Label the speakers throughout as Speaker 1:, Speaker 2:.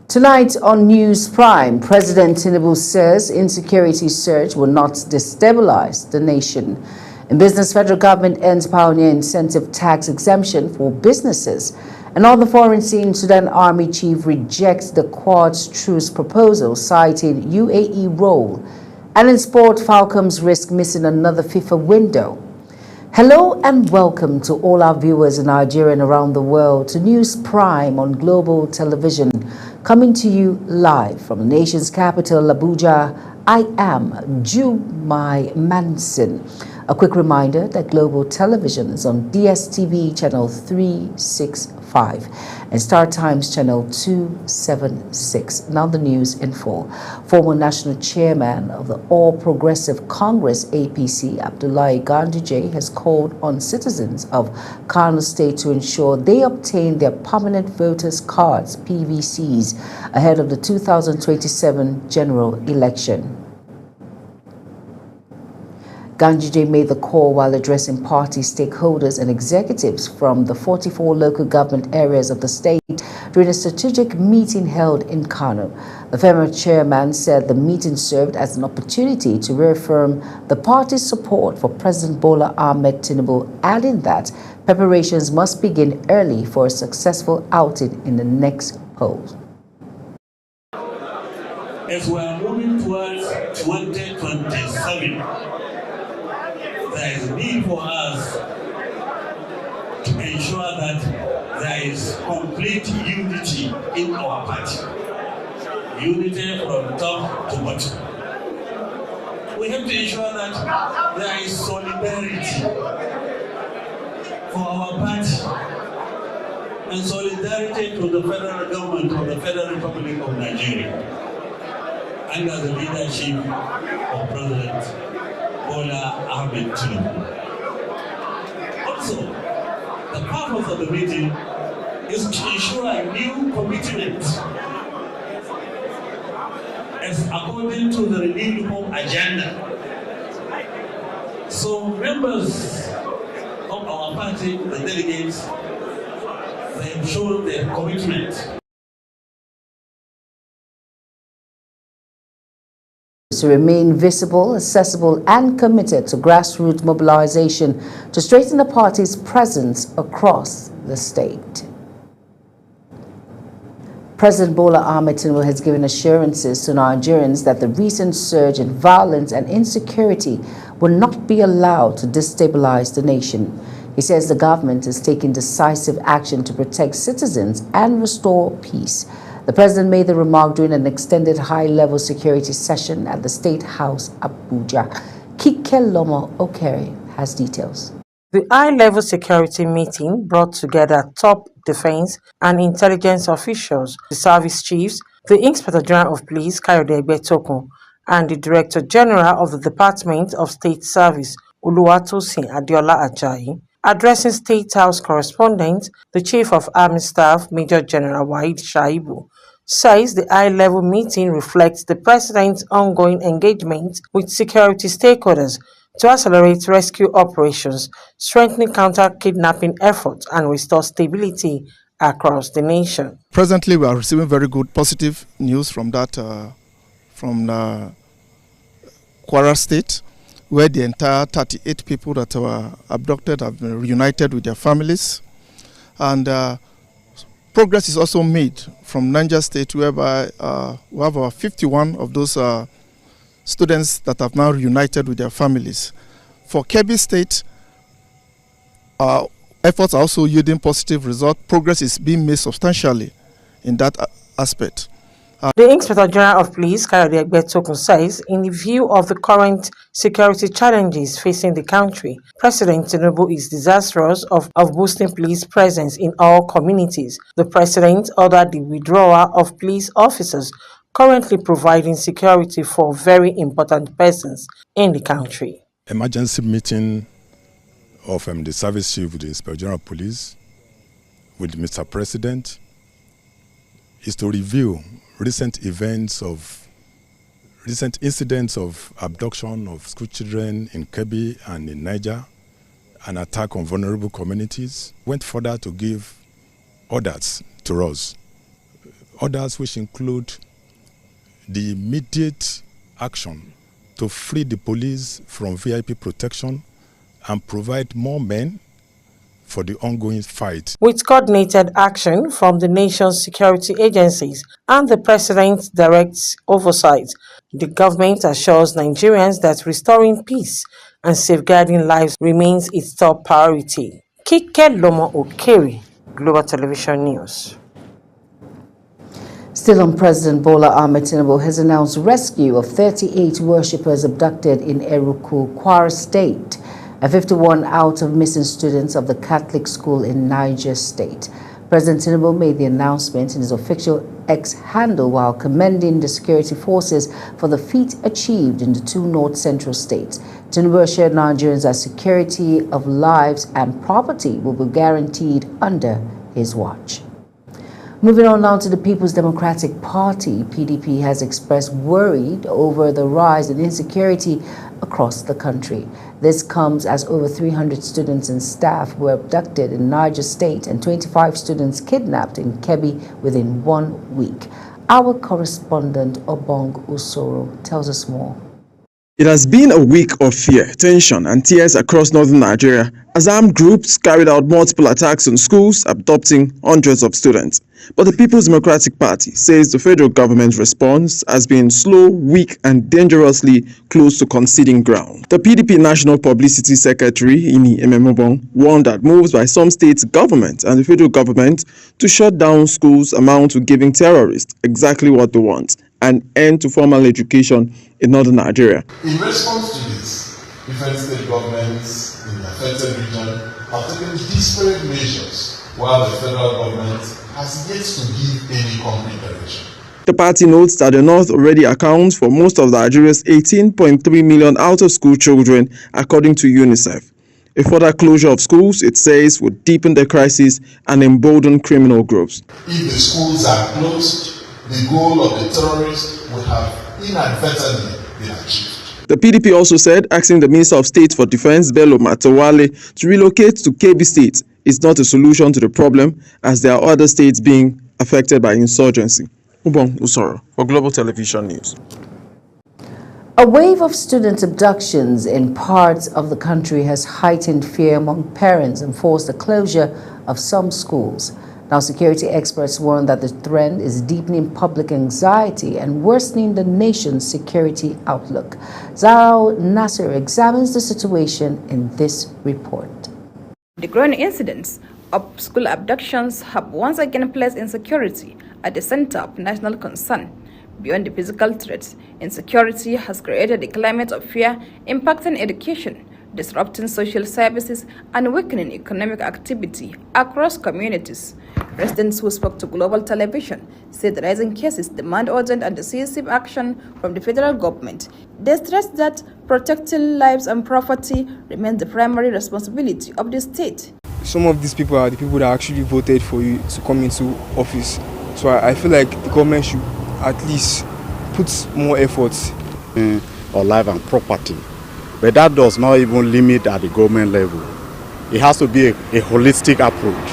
Speaker 1: Tonight on News Prime, President Tinubu says insecurity surge will not destabilize the nation. In business, federal government ends pioneer incentive tax exemption for businesses. And on the foreign scene, Sudan Army Chief rejects the Quad's truce proposal, citing UAE role. And in sport, Falcons risk missing another FIFA window. Hello and welcome to all our viewers in Nigeria and around the world to News Prime on Global Television, coming to you live from the nation's capital, Abuja. I am Jumai Manson. A quick reminder that Global Television is on DSTV channel 365 and Star Times channel 276. Now the news in full. Former national chairman of the All Progressive Congress APC, Abdullahi Ganduje, has called on citizens of Kano State to ensure they obtain their permanent voters cards, PVCs, ahead of the 2027 general election. Ganduje made the call while addressing party stakeholders and executives from the 44 local government areas of the state during a strategic meeting held in Kano. The former chairman said the meeting served as an opportunity to reaffirm the party's support for President Bola Ahmed Tinubu, adding that preparations must begin early for a successful outing in the next polls.
Speaker 2: As we are moving towards 2027, there is a need for us to ensure that there is complete unity in our party. Unity from top to bottom. We have to ensure that there is solidarity for our party and solidarity to the federal government of the Federal Republic of Nigeria under the leadership of President Bola Ahmed Tinubu. Also, the purpose of the meeting is to ensure a new commitment as according to the renewed reform agenda. So members of our party, the delegates, they have shown their commitment
Speaker 1: to remain visible, accessible, and committed to grassroots mobilization to strengthen the party's presence across the state. President Bola Ahmed Tinubu has given assurances to Nigerians that the recent surge in violence and insecurity will not be allowed to destabilize the nation. He says the government is taking decisive action to protect citizens and restore peace. The president made the remark during an extended high-level security session at the State House, Abuja. Kikelomo Okere has details.
Speaker 3: The high-level security meeting brought together top defense and intelligence officials, the service chiefs, the Inspector General of Police, Kayode Egbetokun, and the Director General of the Department of State Service, Oluwatosin Adeola Ajayi. Addressing State House correspondent, the Chief of Army Staff, Major General Waheed Shaibu, says the high-level meeting reflects the President's ongoing engagement with security stakeholders to accelerate rescue operations, strengthening counter-kidnapping efforts, and restore stability across the nation.
Speaker 4: Presently, we are receiving very good, positive news from from Kwara State, where the entire 38 people that were abducted have been reunited with their families. And progress is also made from Niger State, whereby we have about 51 of those students that have now reunited with their families. For Kebbi State, efforts are also yielding positive results. Progress is being made substantially in that aspect.
Speaker 3: The Inspector General of Police, Kayode Egbetokun, says, in the view of the current security challenges facing the country, President Tinubu is desirous of boosting police presence in all communities. The President ordered the withdrawal of police officers currently providing security for very important persons in the country.
Speaker 5: Emergency meeting of the service chief with the Inspector General of Police with Mr. President is to review recent incidents of abduction of school children in Kebbi and in Niger, an attack on vulnerable communities. Went further to give orders to us Others which include the immediate action to free the police from VIP protection and provide more men for the ongoing fight.
Speaker 3: With coordinated action from the nation's security agencies and the President's direct oversight, the government assures Nigerians that restoring peace and safeguarding lives remains its top priority. Kike Lomo Okeri, Global Television News.
Speaker 1: Still on, President Bola Ahmed Tinubu has announced rescue of 38 worshippers abducted in Eruku, Kwara State, and 51 out of missing students of the Catholic school in Niger State. President Tinubu made the announcement in his official X handle while commending the security forces for the feat achieved in the two north-central states. Tinubu assured Nigerians that security of lives and property will be guaranteed under his watch. Moving on now to the People's Democratic Party, PDP has expressed worry over the rise in insecurity across the country. This comes as over 300 students and staff were abducted in Niger State and 25 students kidnapped in Kebbi within 1 week. Our correspondent Obong Usoro tells us more.
Speaker 6: It has been a week of fear, tension, and tears across northern Nigeria as armed groups carried out multiple attacks on schools, abducting hundreds of students. But the People's Democratic Party says the federal government's response has been slow, weak, and dangerously close to conceding ground. The PDP National Publicity Secretary, Ini Ememobong, warned that moves by some state governments and the federal government to shut down schools amount to giving terrorists exactly what they want: an end to formal education in northern Nigeria.
Speaker 7: In response to this, different state governments in the affected region have taken disparate measures, while the federal government has yet to give any concrete direction.
Speaker 6: The party notes that the North already accounts for most of Nigeria's 18.3 million out-of-school children, according to UNICEF. A further closure of schools, it says, would deepen the crisis and embolden criminal groups.
Speaker 7: If the schools are closed, the goal of the terrorists would have inadvertently been achieved.
Speaker 6: The PDP also said asking the Minister of State for Defense, Bello Matawale, to relocate to Kebbi State is not a solution to the problem, as there are other states being affected by insurgency. Ubong Usoro for Global Television News.
Speaker 1: A wave of student abductions in parts of the country has heightened fear among parents and forced the closure of some schools. Now, security experts warn that the trend is deepening public anxiety and worsening the nation's security outlook. Zahra Nasser examines the situation in this report.
Speaker 8: The growing incidents of school abductions have once again placed insecurity at the center of national concern. Beyond the physical threats, insecurity has created a climate of fear impacting education, disrupting social services, and weakening economic activity across communities. Residents who spoke to Global Television said the rising cases demand urgent and decisive action from the federal government. They stressed that protecting lives and property remains the primary responsibility of the state.
Speaker 9: Some of these people are the people that actually voted for you to come into office. So I feel like the government should at least put more efforts
Speaker 10: on life and property. But that does not even limit at the government level. It has to be a holistic approach.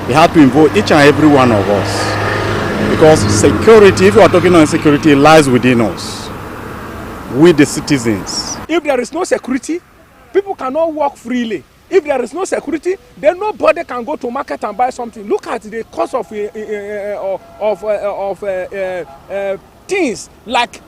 Speaker 10: We have to involve each and every one of us. Because security, if you are talking on security, lies within us, with the citizens.
Speaker 11: If there is no security, people cannot walk freely. If there is no security, then nobody can go to market and buy something. Look at the cost of things like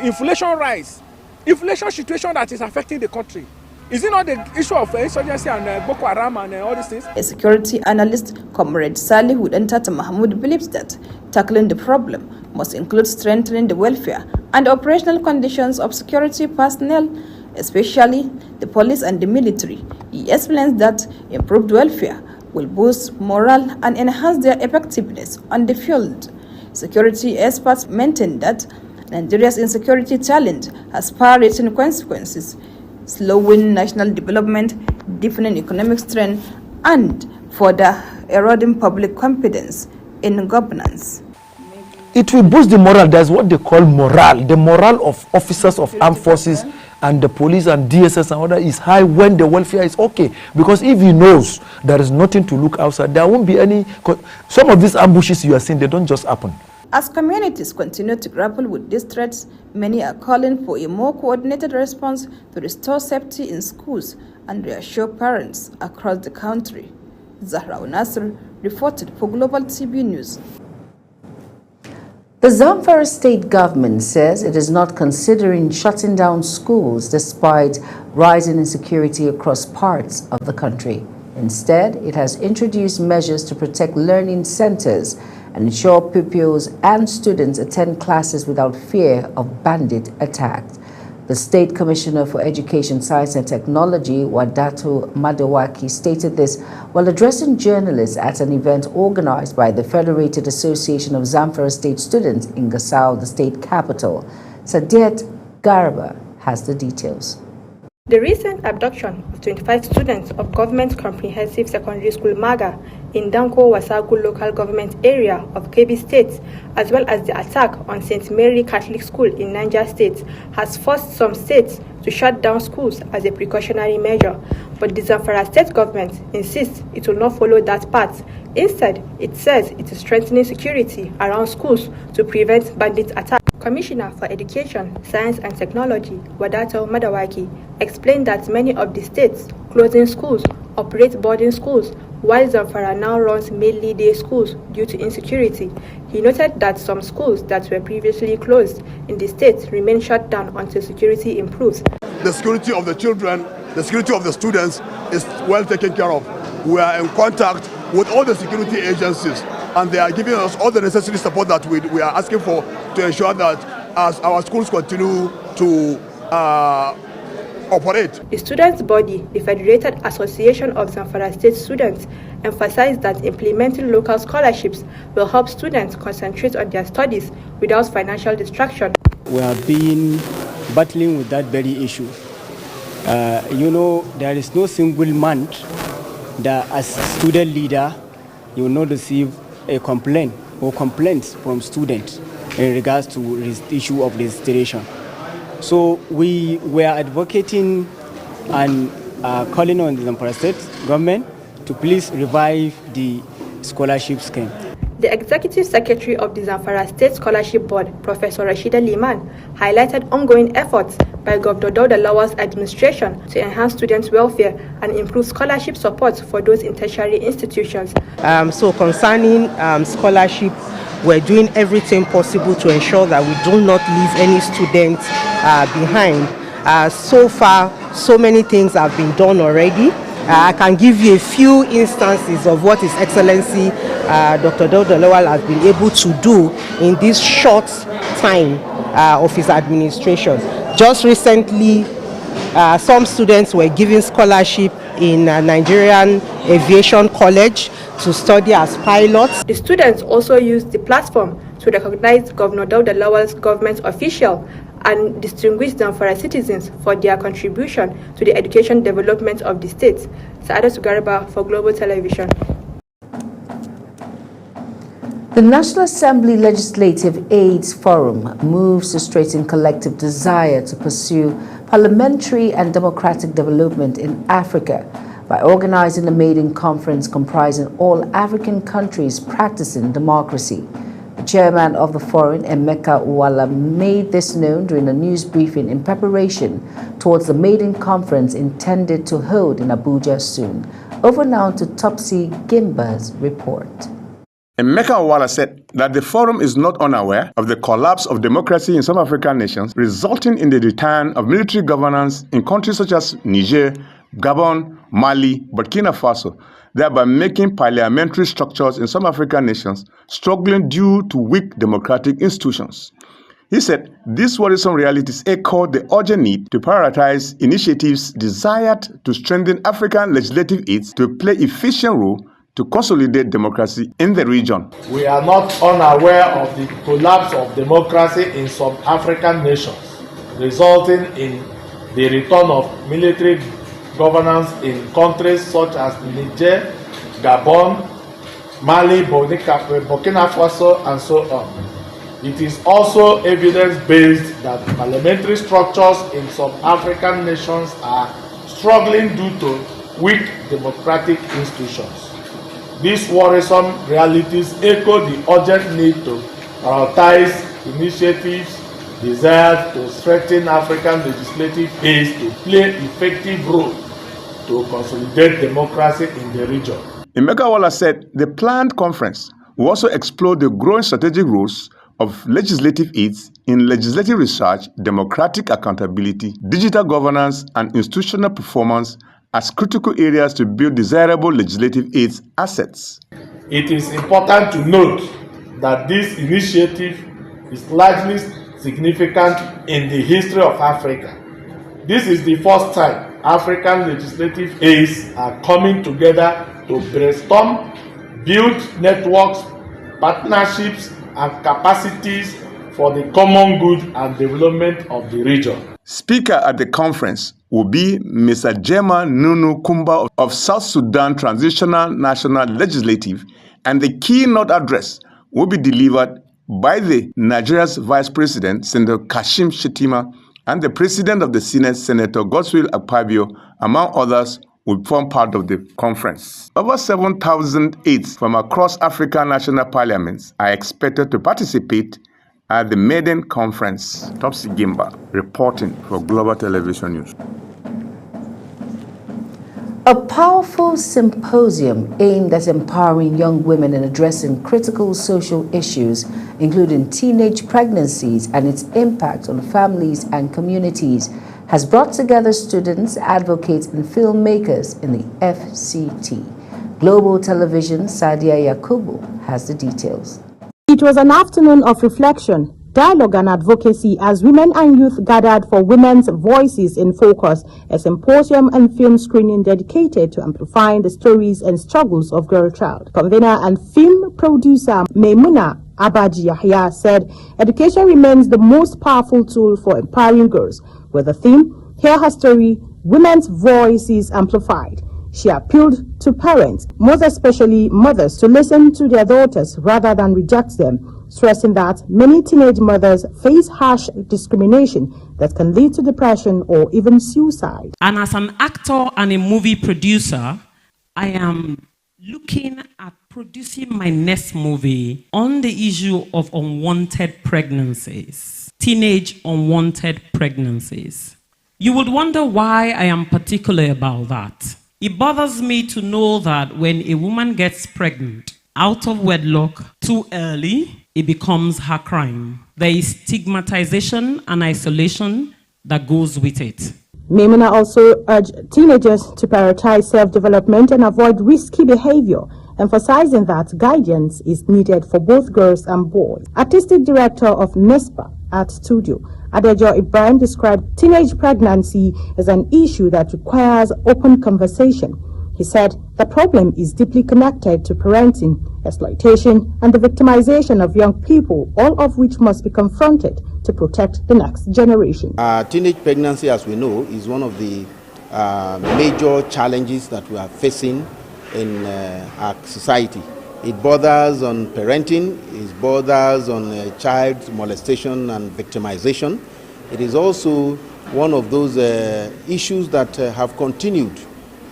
Speaker 11: inflation rise, inflation situation that is affecting the country. Is it not the issue of insurgency and Boko Haram and all these things?
Speaker 8: A security analyst, Comrade Salih Ntata Mahmoud, believes that tackling the problem must include strengthening the welfare and operational conditions of security personnel, especially the police and the military. He explains that improved welfare will boost morale and enhance their effectiveness on the field. Security experts maintain that Nigeria's insecurity challenge has far-reaching consequences, slowing national development, deepening economic strength, and further eroding public confidence in governance.
Speaker 12: It will boost the morale. There's what they call morale, the morale of officers of armed forces and the police and DSS and other is high when the welfare is okay. Because if he knows there is nothing to look outside, there won't be any. Some of these ambushes you are seeing, they don't just happen.
Speaker 8: As communities continue to grapple with these threats, many are calling for a more coordinated response to restore safety in schools and reassure parents across the country. Zahra Nasr reported for Global TV News.
Speaker 1: The Zamfara state government says it is not considering shutting down schools despite rising insecurity across parts of the country. Instead, it has introduced measures to protect learning centers and ensure pupils and students attend classes without fear of bandit attacks. The State Commissioner for Education, Science and Technology, Wadatu Madawaki, stated this while addressing journalists at an event organized by the Federated Association of Zamfara State Students in Gusau, the state capital. Sadiat Garba has the details.
Speaker 13: The recent abduction of 25 students of Government Comprehensive Secondary School Maga in Danko Wasagu local government area of Kebbi State, as well as the attack on St. Mary Catholic School in Niger State, has forced some states to shut down schools as a precautionary measure. But the Zamfara state government insists it will not follow that path. Instead, it says it is strengthening security around schools to prevent bandit attacks. Commissioner for Education, Science and Technology, Wadato Madawaki, explained that many of the states closing schools operate boarding schools, while Zamfara now runs mainly day schools due to insecurity. He noted that some schools that were previously closed in the state remain shut down until security improves.
Speaker 14: The security of the children, the security of the students is well taken care of. We are in contact with all the security agencies, and they are giving us all the necessary support that we are asking for to ensure that as our schools continue to operate.
Speaker 13: The students' body, the Federated Association of Zamfara State Students, emphasized that implementing local scholarships will help students concentrate on their studies without financial distraction.
Speaker 15: We have been battling with that very issue. There is no single month that as student leader you will not receive a complaint or complaints from students in regards to this issue of registration. So we were advocating and calling on the Zamfara State government to please revive the scholarship scheme.
Speaker 13: The Executive Secretary of the Zamfara State Scholarship Board, Professor Rashida Liman, highlighted ongoing efforts by Governor Dauda Lawal's administration to enhance students' welfare and improve scholarship support for those in tertiary institutions.
Speaker 3: So concerning scholarship, we're doing everything possible to ensure that we do not leave any students behind. So far, so many things have been done already. I can give you a few instances of what His Excellency Dr. Dauda Lawal has been able to do in this short time of his administration. Just recently, some students were given scholarship in Nigerian Aviation College to study as pilots.
Speaker 13: The students also used the platform to recognize Governor Dauda Lawal's government official and distinguish Zamfara citizens for their contribution to the education development of the state. Saada Sugarba for Global Television.
Speaker 1: The National Assembly Legislative Aids Forum moves to straighten collective desire to pursue parliamentary and democratic development in Africa by organizing a maiden conference comprising all African countries practicing democracy. The chairman of the forum, Emeka Uwala, made this known during a news briefing in preparation towards the maiden conference intended to hold in Abuja soon. Over now to Topsy Gimba's report.
Speaker 16: Emeka Uwala said that the forum is not unaware of the collapse of democracy in some African nations, resulting in the return of military governance in countries such as Niger, Gabon, Mali, Burkina Faso, thereby making parliamentary structures in some African nations struggling due to weak democratic institutions. He said these worrisome realities echo the urgent need to prioritize initiatives desired to strengthen African legislative aids to play efficient role to consolidate democracy in the region.
Speaker 17: We are not unaware of the collapse of democracy in some African nations, resulting in the return of military governance in countries such as Niger, Gabon, Mali, Burkina Faso, and so on. It is also evidence-based that parliamentary structures in some African nations are struggling due to weak democratic institutions. These worrisome realities echo the urgent need to prioritize initiatives desired to strengthen African legislative aids to play effective role to consolidate democracy in the region.
Speaker 16: Emeka Waller said the planned conference will also explore the growing strategic roles of legislative aids in legislative research, democratic accountability, digital governance, and institutional performance as critical areas to build desirable legislative aids assets.
Speaker 17: It is important to note that this initiative is largely significant in the history of Africa. This is the first time African legislative aids are coming together to brainstorm, build networks, partnerships, and capacities for the common good and development of the region.
Speaker 16: Speaker at the conference will be Mr. Jema Nunu Kumba of South Sudan Transitional National Legislative, and the keynote address will be delivered by the Nigeria's Vice President, Senator Kashim Shettima, and the President of the Senate, Senator Godswill Akpabio, among others, will form part of the conference. Over 7,000 aides from across African national parliaments are expected to participate at the maiden conference. Topsy Gimba, reporting for Global Television News.
Speaker 1: A powerful symposium aimed at empowering young women and addressing critical social issues, including teenage pregnancies and its impact on families and communities, has brought together students, advocates, and filmmakers in the FCT. Global Television Sadia Yakubu has the details.
Speaker 18: It was an afternoon of reflection, dialogue and advocacy as women and youth gathered for Women's Voices in Focus, a symposium and film screening dedicated to amplifying the stories and struggles of girl child. Convener and film producer Maimuna Abaji Yahya said education remains the most powerful tool for empowering girls, with the theme, Hear Her Story, Women's Voices Amplified. She appealed to parents, most especially mothers, to listen to their daughters rather than reject them, stressing that many teenage mothers face harsh discrimination that can lead to depression or even suicide.
Speaker 19: And as an actor and a movie producer, I am looking at producing my next movie on the issue of unwanted pregnancies, teenage unwanted pregnancies. You would wonder why I am particular about that. It bothers me to know that when a woman gets pregnant out of wedlock too early, it becomes her crime. There is stigmatization and isolation that goes with it.
Speaker 18: Maimuna also urged teenagers to prioritize self-development and avoid risky behavior, emphasizing that guidance is needed for both girls and boys. Artistic director of NESPA Art Studio, Adejo Ibrahim, described teenage pregnancy as an issue that requires open conversation. He said the problem is deeply connected to parenting, exploitation, and the victimization of young people, all of which must be confronted to protect the next generation.
Speaker 20: Teenage pregnancy, as we know, is one of the major challenges that we are facing in our society. It borders on parenting, it borders on child molestation and victimization. It is also one of those issues that have continued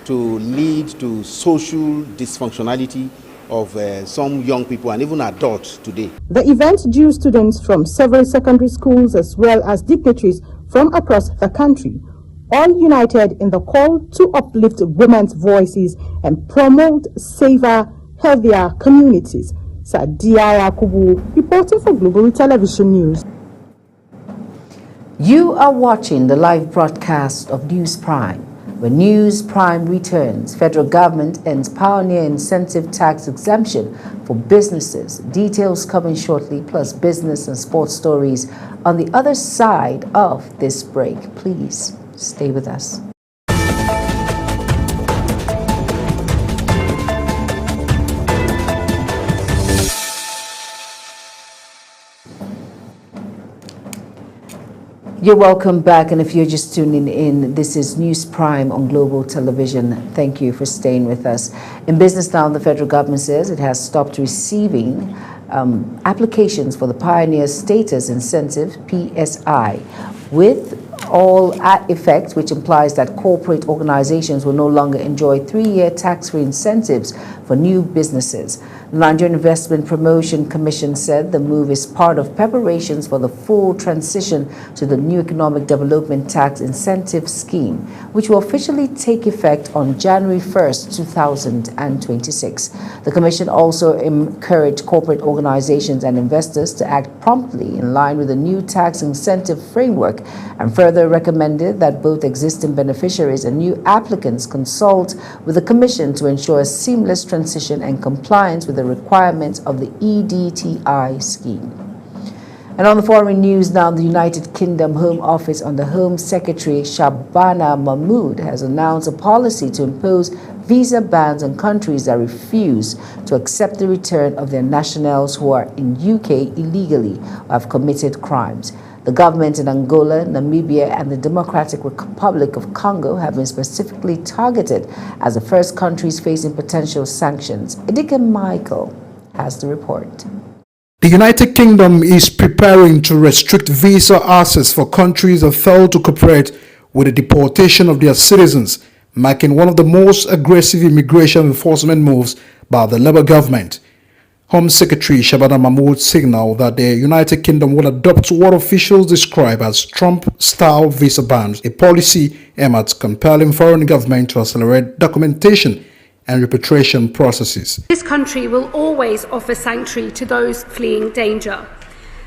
Speaker 20: to lead to social dysfunctionality of some young people and even adults today.
Speaker 18: The event drew students from several secondary schools as well as dignitaries from across the country, all united in the call to uplift women's voices and promote safer, healthier communities. Sadia Yakubu, reporting for Global Television News.
Speaker 1: You are watching the live broadcast of News Prime. When News Prime returns, federal government ends pioneer incentive tax exemption for businesses. Details coming shortly, plus business and sports stories on the other side of this break. Please stay with us. You're welcome back, and if you're just tuning in, this is News Prime on Global Television. Thank you for staying with us. In business now, the federal government says it has stopped receiving applications for the Pioneer Status Incentive, PSI, with all at effect, which implies that corporate organizations will no longer enjoy 3-year tax-free incentives for new businesses. The Nigerian Investment Promotion Commission said the move is part of preparations for the full transition to the new Economic Development Tax Incentive Scheme, which will officially take effect on January 1st, 2026. The Commission also encouraged corporate organizations and investors to act promptly in line with the new tax incentive framework and further recommended that both existing beneficiaries and new applicants consult with the Commission to ensure a seamless transition and compliance with the requirements of the EDTI scheme. And on the foreign news now, the United Kingdom Home Office under Home Secretary Shabana Mahmood has announced a policy to impose visa bans on countries that refuse to accept the return of their nationals who are in UK illegally or have committed crimes. The government in Angola, Namibia, and the Democratic Republic of Congo have been specifically targeted as the first countries facing potential sanctions. Idika Michael has the report.
Speaker 21: The United Kingdom is preparing to restrict visa access for countries that fail to cooperate with the deportation of their citizens, marking one of the most aggressive immigration enforcement moves by the Labour government. Home Secretary Shabana Mahmood signaled that the United Kingdom will adopt what officials describe as Trump-style visa bans, a policy aimed at compelling foreign governments to accelerate documentation and repatriation processes.
Speaker 22: This country will always offer sanctuary to those fleeing danger,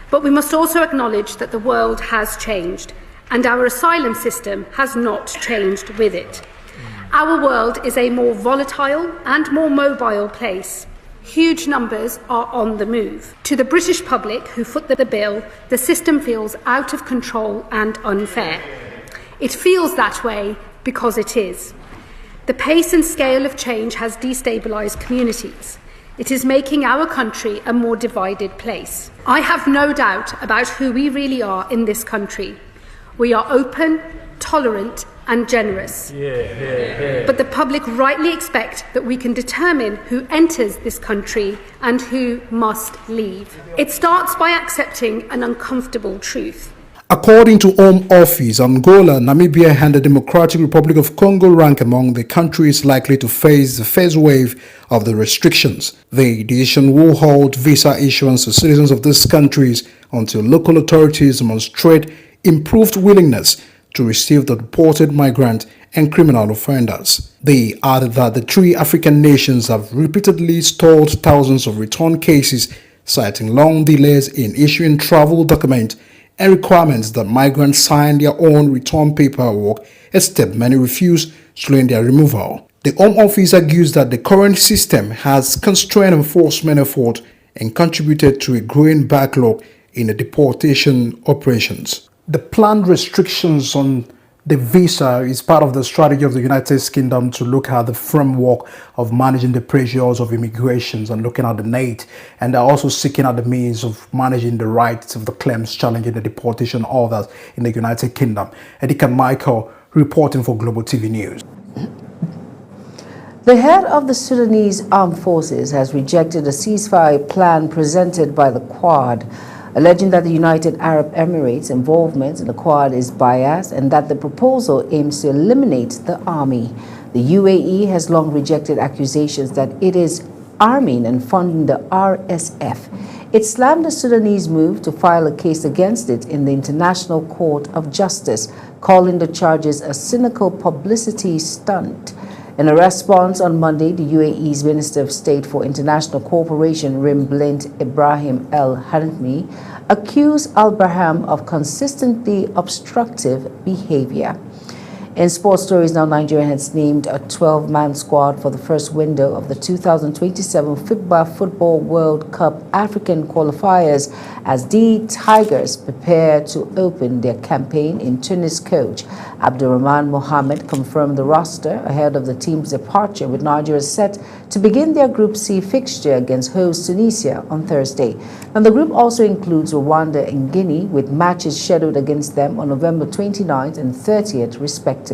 Speaker 22: but we must also acknowledge that the world has changed and our asylum system has not changed with it. Our world is a more volatile and more mobile place. Huge numbers are on the move. To the British public who foot the bill, the system feels out of control and unfair. It feels that way because it is. The pace and scale of change has destabilised communities. It is making our country a more divided place. I have no doubt about who we really are in this country. We are open, tolerant, and generous. But the public rightly expect that we can determine who enters this country and who must leave. It starts by accepting an uncomfortable truth.
Speaker 21: According to Home Office, Angola, Namibia, and the Democratic Republic of Congo rank among the countries likely to face the first wave of the restrictions. The decision will halt visa issuance to citizens of these countries until local authorities demonstrate improved willingness to receive the deported migrant and criminal offenders. They added that the 3 African nations have repeatedly stalled thousands of return cases, citing long delays in issuing travel documents and requirements that migrants sign their own return paperwork, a step many refuse, slowing their removal. The Home Office argues that the current system has constrained enforcement effort and contributed to a growing backlog in the deportation operations. The planned restrictions on the visa is part of the strategy of the United Kingdom to look at the framework of managing the pressures of immigrations and looking at the need. And they're also seeking out the means of managing the rights of the claims challenging the deportation of others in the United Kingdom. Edika Michael reporting for Global TV News.
Speaker 1: The head of the Sudanese Armed Forces has rejected a ceasefire plan presented by the Quad, alleging that the United Arab Emirates' involvement in the Quad is biased and that the proposal aims to eliminate the army. The UAE has long rejected accusations that it is arming and funding the RSF. It slammed the Sudanese move to file a case against it in the International Court of Justice, calling the charges a cynical publicity stunt. In a response on Monday, the UAE's Minister of State for International Cooperation, Rimblint Ibrahim El Hanmi, accused Al-Barham of consistently obstructive behavior. In sports stories now, Nigeria has named a 12-man squad for the first window of the 2027 FIBA Football World Cup African qualifiers as the Tigers prepare to open their campaign in Tunis. Coach Abdurrahman Mohamed confirmed the roster ahead of the team's departure, with Nigeria set to begin their Group C fixture against host Tunisia on Thursday. And the group also includes Rwanda and Guinea, with matches scheduled against them on November 29th and 30th, respectively.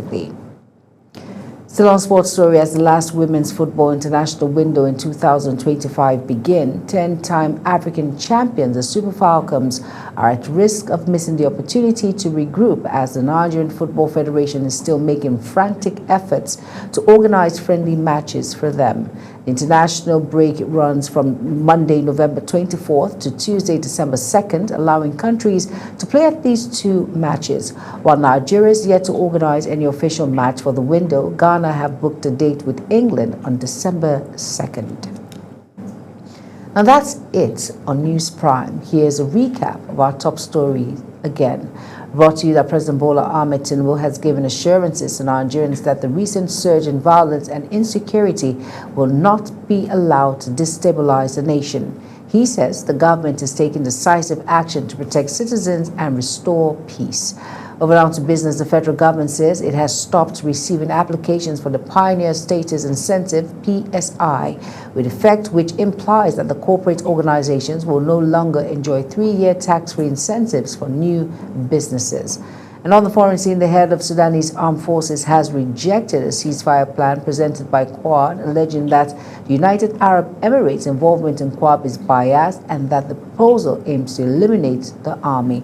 Speaker 1: Still on sports story, as the last women's football international window in 2025 begin, 10-time African champions, the Super Falcons, are at risk of missing the opportunity to regroup as the Nigerian Football Federation is still making frantic efforts to organize friendly matches for them. The international break runs from Monday, November 24th to Tuesday, December 2nd, allowing countries to play at least 2 matches. While Nigeria is yet to organize any official match for the window, Ghana have booked a date with England on December 2nd. Now that's it on News Prime. Here's a recap of our top story again. Brought to you that President Bola Ahmed Tinubu has given assurances to Nigerians that the recent surge in violence and insecurity will not be allowed to destabilize the nation. He says the government is taking decisive action to protect citizens and restore peace. Over down to business, the federal government says it has stopped receiving applications for the Pioneer Status Incentive, PSI, with effect which implies that the corporate organizations will no longer enjoy 3-year tax-free incentives for new businesses. And on the foreign scene, the head of Sudanese Armed Forces has rejected a ceasefire plan presented by Quad, alleging that the United Arab Emirates' involvement in Quad is biased and that the proposal aims to eliminate the army.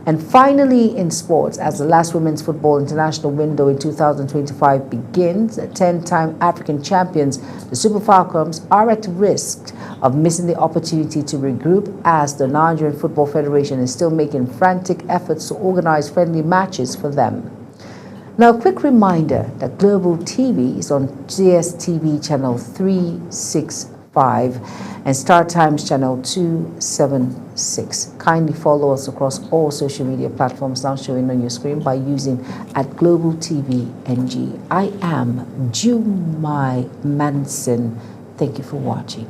Speaker 1: And finally, in sports, as the last women's football international window in 2025 begins, 10-time African champions, the Super Falcons, are at risk of missing the opportunity to regroup as the Nigerian Football Federation is still making frantic efforts to organize friendly matches for them. Now, a quick reminder that Global TV is on GSTV channel 365 and Star Times channel 276. Kindly follow us across all social media platforms now showing on your screen by using @Global TV NG. I am Jumai Manson. Thank you for watching.